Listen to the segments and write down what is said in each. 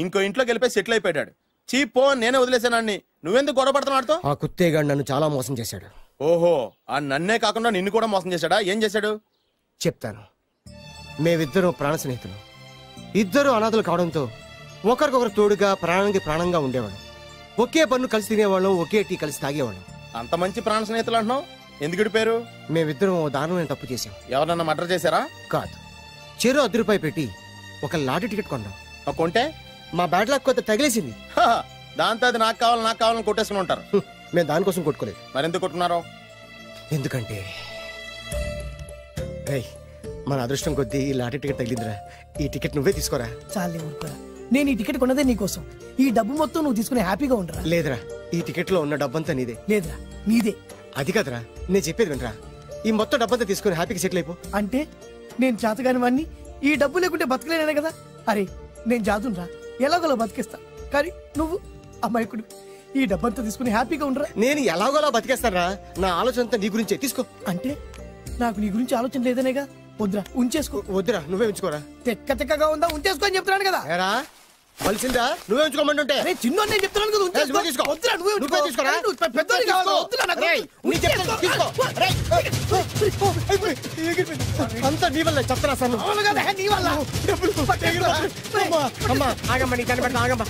ఇంకో ఇంట్లోకి వెళ్ళిపోయి సెటిల్ అయిపోయాడు. చీపో నేనే వదిలేసానాన్ని, నువ్వెందుకు గొడవ పడుతున్నాడుతో? ఆ కుత్తేగాడు నన్ను చాలా మోసం చేశాడు. ఓహో, ఆ నన్నే కాకుండా నిన్ను కూడా మోసం చేశాడా? ఏం చేశాడు చెప్తాను. మేమిద్దరం ప్రాణ స్నేహితులు. ఇద్దరు అనాథలు కావడంతో ఒకరికొకరు తోడుగా ప్రాణానికి ప్రాణంగా ఉండేవాళ్ళం. ఒకే పన్ను కలిసి తినేవాళ్ళం, ఒకే టీ కలిసి తాగేవాళ్ళం. అంత మంచి ప్రాణ స్నేహితులు అంటున్నావు, ఎందుకు విడిపోయారు? మేమిద్దరం దారుణమైన తప్పు చేశాం. ఎవరన్నా మర్డర్ చేశారా? కాదు, చెరో ₹10 పెట్టి ఒక లాటరీ టికెట్ కొన్నాం. కొంటే మా బ్యాడ్ లక్ కొత్త తగిలేసింది. దాంతో అది నాకు కావాలని కొట్టేసుకుని ఉంటారు. మేము దానికోసం కొట్టుకోలేదు. మరెందుకు కొట్టుకున్నారు? ఎందుకంటే మన అదృష్టం కొద్దీ ఈ లాటరీ టికెట్ తగిలిందిరా. ఈ టికెట్ నువ్వే తీసుకోరా. చాలే ఊరుకోరా, నేను ఈ టికెట్ కొన్నదే నీకోసం. ఈ డబ్బు మొత్తం నువ్వు తీసుకుని హ్యాపీగా ఉండరా. లేదురా, ఈ టికెట్ లో ఉన్న డబ్బంతా నీదే. లేదురా, నీదే. అది కాదురా, నేను చెప్పేది వినరా. ఈ మొత్తం డబ్బంతా తీసుకుని హ్యాపీగా సెటిల్ అయిపో. అంటే నేను చేతగాని వాడిని, ఈ డబ్బు లేకుంటే బతకలేనే కదా. అరే నేను జాతునరా, ఎలాగోలా బతికేస్తా. కానీ నువ్వు అమాయకుడు, ఈ డబ్బంతా తీసుకుని హ్యాపీగా ఉండరా. నేను ఎలాగోలా బతికేస్తారా, నా ఆలోచన అంతా నీ గురించే. తీసుకో. అంటే నాకు నీ గురించి ఆలోచన లేదనేగా. వద్దురా, ఉంచేసుకో. వద్దురా, నువ్వే ఉంచుకోరా. తెక్కగా ఉందా, ఉంచేసుకో అని చెప్తున్నాను కదా. కలిసిందా? నువ్వే ఉంచుకోమంటుంటే. అరే చిన్న నేను చెప్తున్నాను కదా, ఉంచేసుకో. వద్దురా, నువ్వే తీసుకోరా. పెద్దోని కావాలి, వద్దురా నాకు. అంతా నీ వల్ల చెప్తారా సార్? నీ వల్ల. అమ్మా ఆగమ్మ, నీ కని పెడతా ఆగమ్మ.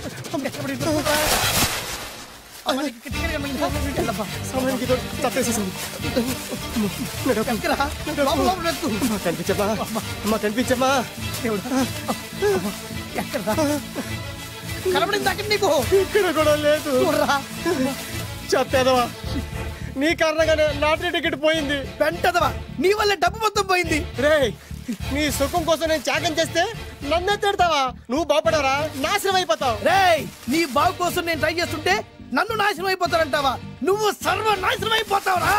కనిపించమ్మా. కనబడింది అక్కడ నీకు? ఇక్కడ కూడా లేదు. చెప్పేదవా, నీ కారణంగానే లాటరీ టికెట్ పోయింది. వెంటదవా, నీ వల్ల డబ్బు మొత్తం పోయింది. రే, నీ సుఖం కోసం నేను త్యాగం చేస్తే నన్నే తిడతావా? నువ్వు బాగుపడరా, నాశనం అయిపోతావు. రే, నీ బాగు కోసం నేను ట్రై చేస్తుంటే నన్ను నాశనం అయిపోతానంటావా? నువ్వు సర్వ నాశనం అయిపోతావురా.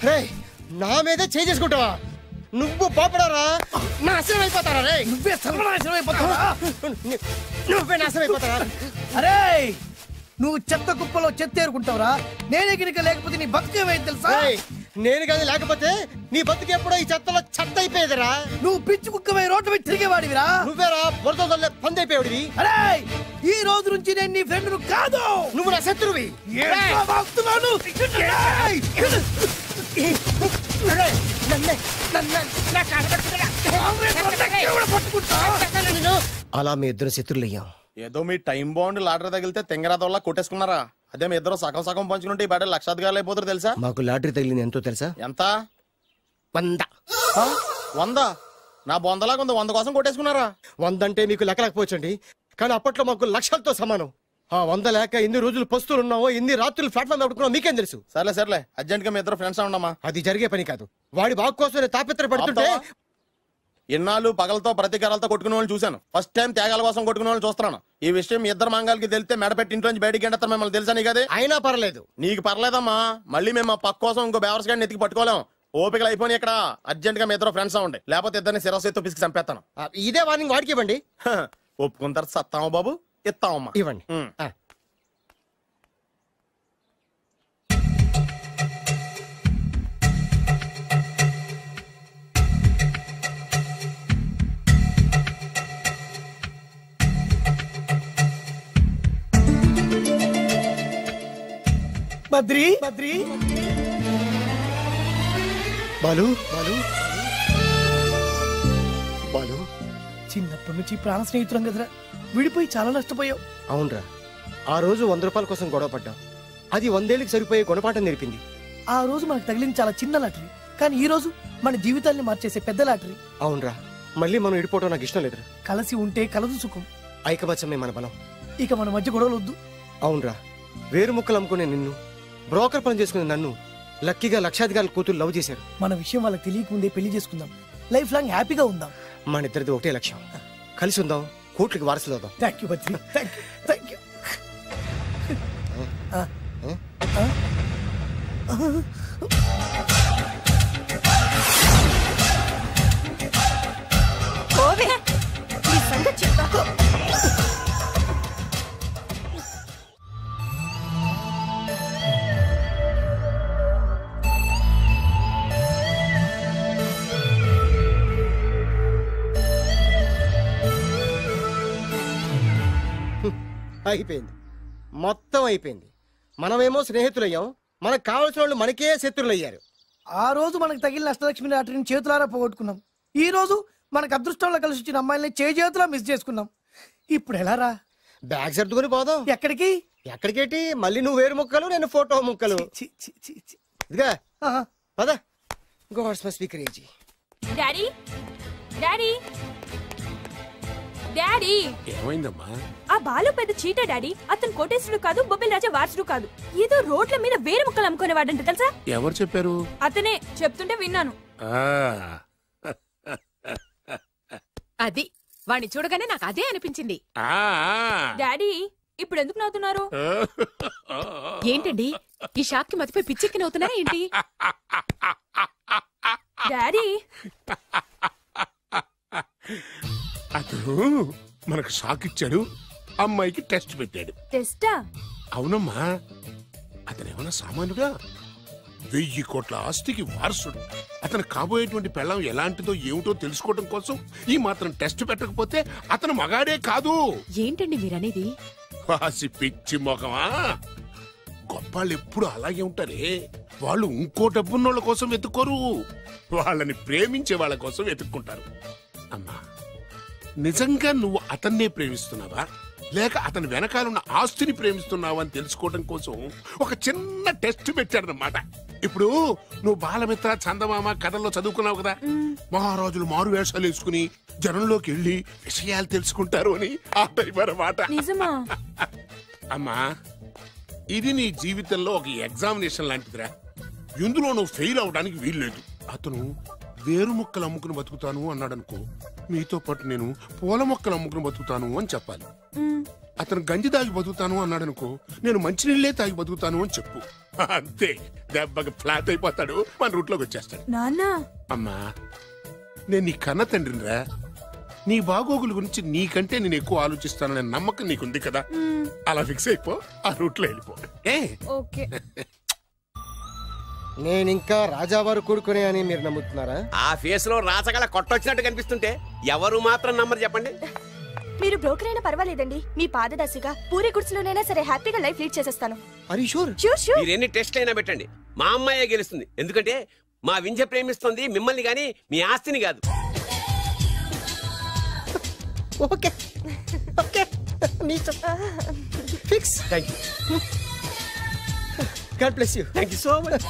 రే, నా మీదే చేసుకుంటావా? నువ్వు బాగుపడరా, నాశనం అయిపోతారా? రే, నువ్వే సర్వనాశనం అయిపోతావా? నువ్వే నాశనం అయిపోతారా? అరే, నువ్వు చెత్త కుప్పలో చెత్త ఏరుకుంటావురా. నేనే గినక లేకపోతే నీ బతుకేమైంది తెలుసా? నేను కానీ లేకపోతే నీ బతుకు ఎప్పుడో ఈ చెత్తలో చెత్త అయిపోయేదిరా. నువ్వు పిచ్చి కుక్కమై రోడ్డు మీద తిరిగేవాడివిరా. నువ్వేరా బురదలే పంది అయిపోయాడివి. అరే, ఈ రోజు నుంచి నేను నీ ఫ్రెండ్ కాదు, నువ్వు నా శత్రువి. అలా మీ ఇద్దరు శత్రులయ్యాం. ఏదో మీ టైం బాండ్ లాటరీ తగిలితే తెంగరాదోళ్ళ కొట్టేసుకున్నారా? అదే మీ ఇద్దరు సగం సగం పంచుకుంటే ఈ బయట లక్షాధికారులు అయిపోతారు తెలుసా? మాకు లాటరీ తగిలింది ఎంతో తెలుసా? ఎంత? 100. 100? నా బొందలాగా ఉంది, 100 కోసం కొట్టేసుకున్నారా? 100 అంటే మీకు లెక్కలేకపోవచ్చండి, కానీ అప్పట్లో మాకు లక్షలతో సమానం. ఆ 100 లేక ఎన్ని రోజులు పస్తులు ఉన్నావో, ఎన్ని రాత్రులు ప్లాట్ఫామ్ ఆడుకున్నావు మీకేం తెలుసు? సర్లే అర్జెంట్ గా మీ ఇద్దరు ఫ్రెండ్స్ ఉండమా. అది జరిగే పని కాదు. వాడి బాగు కోసం తాపిత్ర పడుతుంటే ఇన్నాళ్ళు పగలతో ప్రతీకారాలతో కొట్టుకునే వాళ్ళు చూశాను. ఫస్ట్ టైం త్యాగాల కోసం కొట్టుకునే వాళ్ళు చూస్తున్నాను. ఈ విషయం మీ ఇద్దరు మంగాలకి తెలిస్తే మెడపెట్టి ఇంట్లోంచి బయటికి ఎండతారు. మిమ్మల్ని తెలుసా నీకు? అదే అయినా పర్లేదు. నీకు పర్లేదమ్మా, మళ్ళీ మేము మా పక్క కోసం ఇంకో బేవర్స్ గాడిని ఎత్తికి పట్టుకోలేం. ఓపికలు అయిపోయి ఇక్కడ అర్జెంట్ గా మీ ఇద్దరు ఫ్రెండ్స్ అవ్వండి, లేకపోతే ఇద్దరిని శిరస్సుతో పిసికి చంపేస్తాను. ఇదే వార్నింగ్ వాడికి ఇవ్వండి. ఒప్పుకుంటారు సత్తామా బాబు? ఇస్తామమ్మా, ఇవ్వండి. బద్రి బాలు చిన్నప్పటి నుంచి ప్రాణ స్నేహితులం కదరా, విడిపోయి చాలా నష్టపోయావు. అవునరా, ఆ రోజు ₹100 కోసం గొడవ పడ్డాం. అది 100 ఏళ్ళకి సరిపోయే గుణపాఠం నేర్పింది. ఆ రోజు మనకు తగిలింది చాలా చిన్న లాటరీ, కానీ ఈ రోజు మన జీవితాన్ని మార్చేసే పెద్ద లాటరీ. అవునరా, మళ్ళీ మనం విడిపోవడం నాకు ఇష్టం లేదురా. కలిసి ఉంటే కలదు సుఖం. ఐకమత్యమే మన బలం. ఇక మన మధ్య గొడవలు వద్దు. అవునరా, వేరు ముక్కలు అమ్ముకునే నిన్ను, బ్రోకర్ పని చేసుకునే నన్ను లక్కీగా లక్షాధికారుల కూతురు లవ్ చేశారు. మన విషయం వాళ్ళకి తెలియకముందే పెళ్లి చేసుకుందాం, లైఫ్ లాంగ్ హ్యాపీగా ఉందాం. మన ఇద్దరిది ఒకటే లక్ష్యం, కలిసి ఉందాం, కోట్లకి వారసులు అవుదాం. Thank you Badri, thank you. అయిపోయింది, మొత్తం అయిపోయింది. మనమేమో స్నేహితులయ్యాం, మనకు కావాల్సిన వాళ్ళు మనకే శత్రులయ్యారు. ఆ రోజు మనకు తగిలిన అష్టలక్ష్మి లాటరీని చేతులారా పోగొట్టుకున్నాం. ఈ రోజు మనకు అదృష్టంలో కలిసి వచ్చిన అమ్మాయిల్ని చేతులా మిస్ చేసుకున్నాం. ఇప్పుడు ఎలా రా? బ్యాగ్ సర్దుకొని పోదాం. ఎక్కడికి? ఎక్కడికేటి? మళ్ళీ నువ్వు వేరు ముక్కలు, నేను ఫోటో ముక్కలు. ఇదిగా పద. God's must be crazy. Daddy daddy daddy ఏమైందమ్మా? ఆ బాలు పెద్ద చీట డాడీ. అతను కోటేశ్వరుడు కాదు, బొబ్బిల్ రాజా వారసుడు కాదు. ఏదో రోడ్ల మీద వేరే ముక్కలు అమ్ముకునేవాడంట తెలుసా? ఎవరు చెప్పారు? అతనే చెప్తుంటే విన్నాను. అది వాణ్ణి చూడగానే నాకు అదే అనిపించింది. డాడీ ఇప్పుడు ఎందుకు నవ్వుతున్నారు? ఏంటండి ఈ షాక్ కి మతిపోయి పిచ్చెక్కి నవ్వుతున్నారా ఏంటి? డాడీ అతను మనకు షాక్ ఇచ్చాడు, అమ్మాయికి టెస్ట్ పెట్టాడు. టెస్టా? అవునమ్మా, అతనేమన్నా సామాన్యుడా? 1000 కోట్ల ఆస్తికి వారసుడు. అతను కాబోయేటువంటి పెళ్ళం ఎలాంటిదో ఏమిటో తెలుసుకోవడం కోసం ఈ మాత్రం టెస్ట్ పెట్టకపోతే అతను మగాడే కాదు. ఏంటండి మీరనేది? వాసి పిచ్చి మొఖమా, గొప్పాళ్ళు ఎప్పుడు అలాగే ఉంటారే. వాళ్ళు ఇంకో డబ్బున్నోళ్ళ కోసం వెతుక్కోరు, వాళ్ళని ప్రేమించే వాళ్ళ కోసం వెతుక్కుంటారు. అమ్మా, నిజంగా నువ్వు అతన్నే ప్రేమిస్తున్నావా లేక అతని వెనకాలన్న ఆస్తిని ప్రేమిస్తున్నావా అని తెలుసుకోవడం కోసం ఒక చిన్న టెస్ట్ పెట్టాడనమాట. ఇప్పుడు నువ్వు బాలమిత్ర, చందమామ కథల్లో చదువుకున్నావు కదా, మహారాజులు మారు వేషాలు వేసుకుని జనంలోకి వెళ్లి విషయాలు తెలుసుకుంటారు అని ఆ టైప్ అన్నమాట. నిజమా? అమ్మా, ఇది నీ జీవితంలో ఒక ఎగ్జామినేషన్ లాంటిదిరా. ఇందులో నువ్వు ఫెయిల్ అవడానికి వీల్లేదు. అతను వేరు మొక్కలు అమ్ముకుని బతుకుతాను అన్నాడనుకో, మీతో పాటు నేను పూల మొక్కలు అమ్ముకుని బతుకుతాను అని చెప్పాలి. అతను గంజి తాగి బతుకుతాను అన్నాడనుకో, నేను మంచినీళ్ళే తాగి బతుకుతాను అని చెప్పు. అంతే, దెబ్బకి ఫ్లాట్ అయిపోతాడు, మన రూట్లోకి వచ్చేస్తాడు. నాన్నా, అమ్మా, నేను నీ కన్న తండ్రినిరా. నీ బాగోగుల గురించి నీకంటే నేను ఎక్కువ ఆలోచిస్తాననే నమ్మకం నీకుంది కదా. అలా ఫిక్స్ అయిపో, ఆ రూట్లో వెళ్ళిపో. ఓకే. నేనింకా రాజావారు కూడుకునే అని మీరు నమ్ముతున్నారా? ఆ ఫేస్ లో రాచగల కొట్టొచ్చినట్టు కనిపిస్తుంటే ఎవరు మాత్రం నమ్మరు చెప్పండి. మీరు బ్రోకర్ అయినా పర్వాలేదండి, మీ పాదదాసిగా పూరి గుడ్స్లోనైనా సరే హ్యాపీగా లైఫ్ లీడ్ చేసేస్తాను. మీరు ఎన్ని టెస్ట్ అయినా పెట్టండి, మా అమ్మాయే గెలుస్తుంది. ఎందుకంటే మా వింజ ప్రేమిస్తుంది మిమ్మల్ని గాని మీ ఆస్తిని కాదు. Okay okay, fix. Thank you. God bless you. Thank you so much.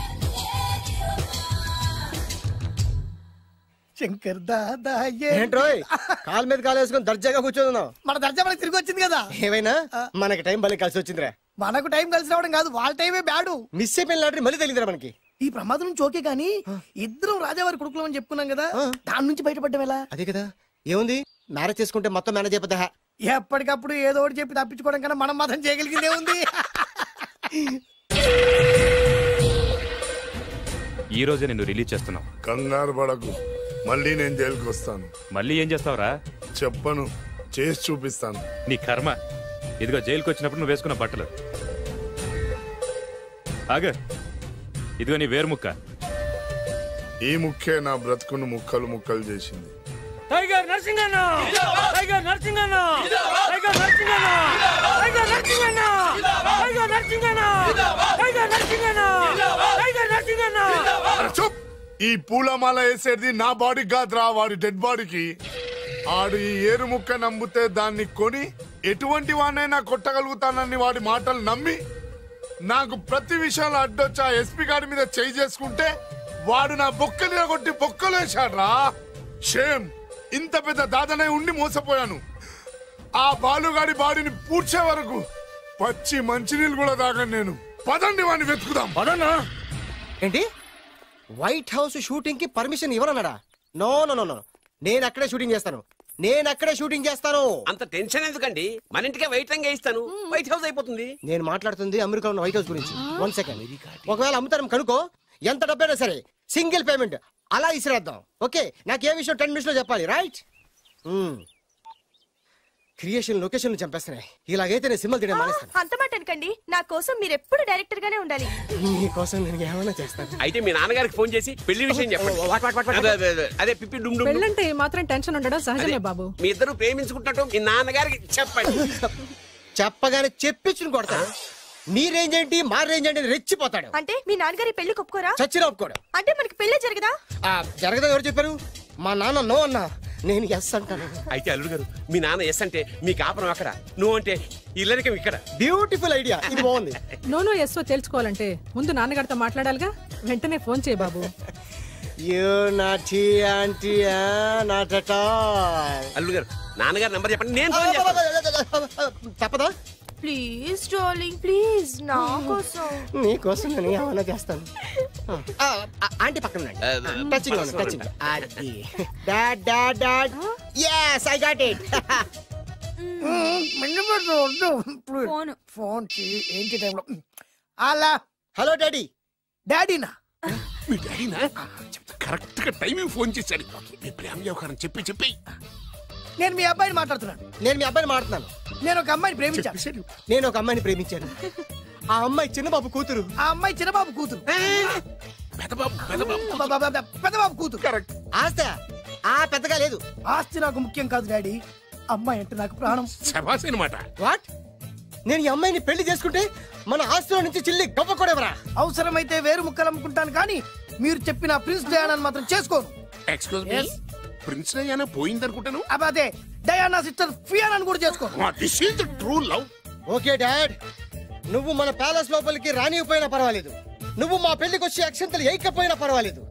Shankar Dada ఏంట్రోయ్ కాలు మీద కాలు వేసుకొని దర్జాగా కూర్చోదున్నావు? మన దర్జా మనకి తిరిగి వచ్చింది కదా. ఏమైనా మనకి టైం భలే కలిసి వచ్చిందిరా. మనకు టైం కలిసి రావడం కాదు, వాళ్ళ టైమే బ్యాడు. మిస్ అయిపోయిన లాటరీ మళ్ళీ తెలియదురా మనకి. ఈ ప్రమాదం నుంచి ఓకే గానీ ఇద్దరం రాజావారి కొడుకులు అని చెప్పుకున్నాం కదా, దాని నుంచి బయటపడ్డం ఎలా? అదే కదా, ఏముంది మ్యారేజ్ చేసుకుంటే మొత్తం మేనేజ్ అయిపోతా. ఎప్పటికప్పుడు ఏదో ఒకటి చెప్పి తప్పించుకోవడం కన్నా మనం మాత్రం చేయగలిగిందే ఉంది. ఈ రోజే నిన్ను రిలీజ్ చేస్తున్నావు. కంగారు పడకు, మళ్ళీ నేను జైలుకి వస్తాను. మళ్ళీ ఏం చేస్తావురా? చెప్పను, చేసి చూపిస్తాను. నీ కర్మ. ఇదిగో జైలుకి వచ్చినప్పుడు నువ్వు వేసుకున్న బట్టలు. ఆగ, ఇదిగో నీ వేరు ముక్క. ఈ ముక్కే నా బ్రతుకును ముక్కలు ముక్కలు చేసింది. Tiger Narasinganna, tiger Narasinganna, tiger Narasinganna, tiger Narasinganna, tiger Narasinganna, tiger Narasinganna, tiger Narasinganna. చూప్, ఈ పూలమాల వేసేది నా బాడీ కాదురా, వాడి డెడ్ బాడీకి. ఆడు ఈ ఏరు ముక్క నమ్మితే దాన్ని కొని ఎటువంటి వాడినైనా కొట్టగలుగుతానని వాడి మాటలు నమ్మి నాకు ప్రతి విషయంలో అడ్డొచ్చా ఎస్పీ గారి మీద చేయి చేసుకుంటే వాడు నా బొక్కలు కొట్టి బొక్కలు వేశాడ్రా. షేమ్, ఇంత పెద్ద దాదనే ఉండి మోసపోయాను. ఆ బాలుగాడి బాడీని పూడ్చే వరకు పచ్చి మంచినీళ్ళు కూడా తాగను నేను. పదండి వాడిని వెతుకుదాం. పదన్నా. ఏంటి వైట్ హౌస్ షూటింగ్ కి పర్మిషన్ ఇవ్వనన్నాడా? నో నో నో నో, నేను అక్కడే షూటింగ్ చేస్తాను, నేను అక్కడే షూటింగ్ చేస్తాను. అంత టెన్షన్ ఎందుకండి, మన ఇంటికే వైట్ రంగే ఇస్తాను, వైట్ హౌస్ అయిపోతుంది. నేను మాట్లాడుతుంది అమెరికా ఉన్న వైట్ హౌస్ గురించి. 1 సెకండ్. ఒకవేళ అమ్ముతాను కనుకో, ఎంత డబ్బైనా సరే సింగిల్ పేమెంట్ అలా ఇసిరేద్దాం. ఓకే, నాకు ఏ విషయం 10 మినిట్స్ లో చెప్పాలి, రైట్? Creation location చంపేస్తున్నాయి. ఇలాగైతే నేను సినిమాలు తీయడం మానేస్తాను. అంత మాట అనకండి, నా కోసం మీరు ఎప్పుడు డైరెక్టర్ గానే ఉండాలి. మీకోసం నేను ఏమైనా చేస్తాను. అయితే మీ నాన్నగారికి ఫోన్ చేసి పెళ్లి విషయం చెప్పండి. అదే పిప్పి డుమ్ డుమ్. పెళ్ళంటే మాత్రం టెన్షన్ ఉండడం సహజమే బాబు. మీ ఇద్దరు ప్రేమించుకుంటున్నట్టు మీ నాన్నగారికి చెప్పండి. చెప్పగానే చెప్పించుని కొడతాడు. మీ రేంజ్ ఏంటి మా రేంజ్ ఏంటి రెచ్చిపోతాడు. అంటే మీ నాన్నగారి పెళ్లి ఒప్పుకోరా? చచ్చినా ఒప్పుకోడు. అంటే మనకి పెళ్లి జరగదా? జరగదా? ఎవరు చెప్పారు? మా నాన్న నో అన్నా, నేను ఎస్ అంటాను. అయితే అల్లుడు గారు మీ నాన్న ఎస్ అంటే మీ కాపురం అక్కడ, నువ్వు అంటే ఇల్లరికం ఇక్కడ. బ్యూటిఫుల్ ఐడియా, ఇది బాగుంది. నో ఎస్ఓ తెలుసుకోవాలంటే ముందు నాన్నగారితో మాట్లాడాలిగా. వెంటనే ఫోన్ చేయి బాబు. అల్లుడు గారు నాన్నగారు నంబర్ చెప్పండి, నేను ఫోన్ చేస్తాను. తప్పదా? ప్లీజ్ డార్లింగ్ ప్లీజ్, నా కోసం. నీకోసం నేను ఏమన్నా చేస్తాను. ఆంటీ పక్కన touching touching. Dad dad dad, yes I got it. Phone phone ఏంటి టైంలో? అలా హలో డాడీ. డాడీనా? మీ డాడీనా? కరెక్ట్ గా టైమింగ్ ఫోన్ చేశాడు. మీ ప్రేమ వ్యవహారం చెప్పి నేను మీ అబ్బాయిని మాట్లాడుతున్నాను. నేను మీ అబ్బాయిని మాట్లాడుతున్నాను. నేను ఒక అమ్మాయిని ప్రేమించాను. నేను ఒక అమ్మాయిని ప్రేమించాను. ఆ అమ్మాయి చిన్నబాబు కూతురు. ఆ అమ్మాయి చిన్నబాబు కూతురు. పెద్దబాబు కూతురు. కరెక్ట్. ఆస్తి పెద్దగా లేదు. ఆస్తి నాకు ముఖ్యం కాదు డాడీ, అమ్మాయి అంటే నాకు ప్రాణం. శభాష్ అన్నమాట. వాట్? నేను ఈ అమ్మాయిని పెళ్లి చేసుకుంటే మన ఆస్తిలో నుంచి చిల్లి గొప్ప కూడా ఎవరా? అవసరమైతే వేరు ముక్కలు అమ్ముకుంటాను, కానీ మీరు చెప్పిన ప్రిన్స్ డయానాని మాత్రం చేసుకోను. ఎక్స్క్యూజ్ మీ, ప్రిన్స్ డయానా పోయిందనుకుంటాను. అదే డయానా సిస్టర్ ఫియానాని కూడా చేసుకోను. This is the true love. Okay dad, నువ్వు మన ప్యాలెస్ లోపలికి రానిపోయినా పర్వాలేదు, నువ్వు మా పెళ్లికి వచ్చి అక్షంతలు వేయకపోయినా పర్వాలేదు,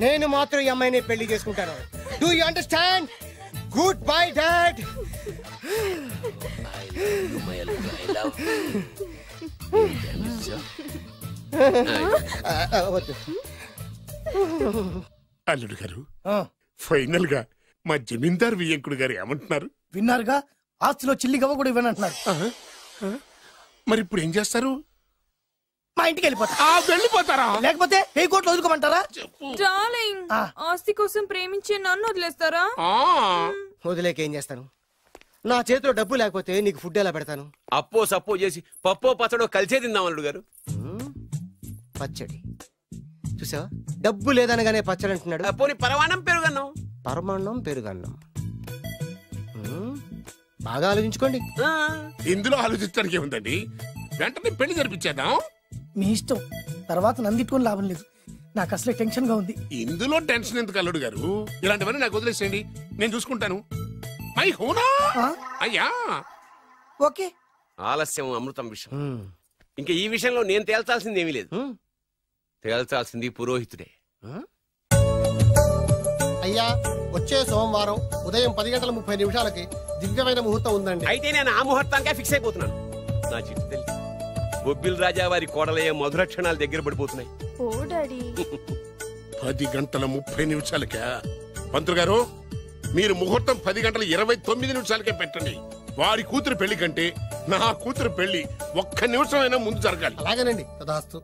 నేను మాత్రం ఈ అమ్మాయిని పెళ్లి చేసుకుంటాను. Do you understand? Good bye dad. అల్లుడు గారు, ఫైనల్ గా మా జమీందార్ వియ్యంకుడు గారు ఏమంటున్నారు? విన్నారుగా, ఆస్తిలో చిల్లి గవ్వ కూడా ఇవ్వనంటున్నారు. మరి ఇప్పుడు ఏం చేస్తారు? మా ఇంటికి వెళ్ళిపోతారా? లేకపోతే 1000 కోట్లు వదులుకోమంటారా? డార్లింగ్, ఆస్తి కోసం ప్రేమించే నన్ను వదిలేస్తారా? వదిలేకేం చేస్తాను? నా చేతిలో డబ్బు లేకపోతే నీకు ఫుడ్ ఎలా పెడతాను? అప్పో సప్పో చేసి పప్పో పచ్చడో కలిసే తిందాం అల్లుడు గారు. పచ్చడి చూసావా? డబ్బు లేదనగానే పచ్చడి అంటున్నాడు. పోనీ పరమాణం పెరుగన్నాం. పరమాన్నం పెరుగన్నం. బాగా ఆలోచించుకోండి. ఇందులో ఆలోచించడానికి ఏముందండి? వెంటనే పెళ్లి జరిపించేద్దాం. మీ ఇష్టం, తర్వాత నందిట్టుకొని లాభం లేదు. నాకు అసలే టెన్షన్ గా ఉంది. ఇందులో టెన్షన్ ఎందుకు అల్లుడు గారు? ఇలాంటివన్నీ నాకు వదిలేసేయండి, నేను చూసుకుంటాను. మై హోనా అయ్యా. ఓకే. ఆలస్యం అమృతం విషయం. ఇంకా ఈ విషయంలో నేను తేల్చాల్సింది ఏమీ లేదు. తేల్చాల్సింది పురోహితుడే. అయ్యా, వచ్చే సోమవారం ఉదయం 10:30 దివ్యమైన ముహూర్తం ఉందండి. అయితే నేను ఆ ముహూర్తానికే ఫిక్స్ అయిపోతున్నాను. నా చిట్టు తల్లి బొబ్బిల్ రాజా వారి కోడలయ్యే మధుర క్షణాలు దగ్గర పడిపోతున్నాయి. 10:30 పంతులు గారు, మీరు ముహూర్తం 10:29 పెట్టండి. వారి కూతురు పెళ్లి కంటే నా కూతురు పెళ్లి 1 నిమిషం అయినా ముందు జరగాలి. అలాగేనండి, తదాస్తు.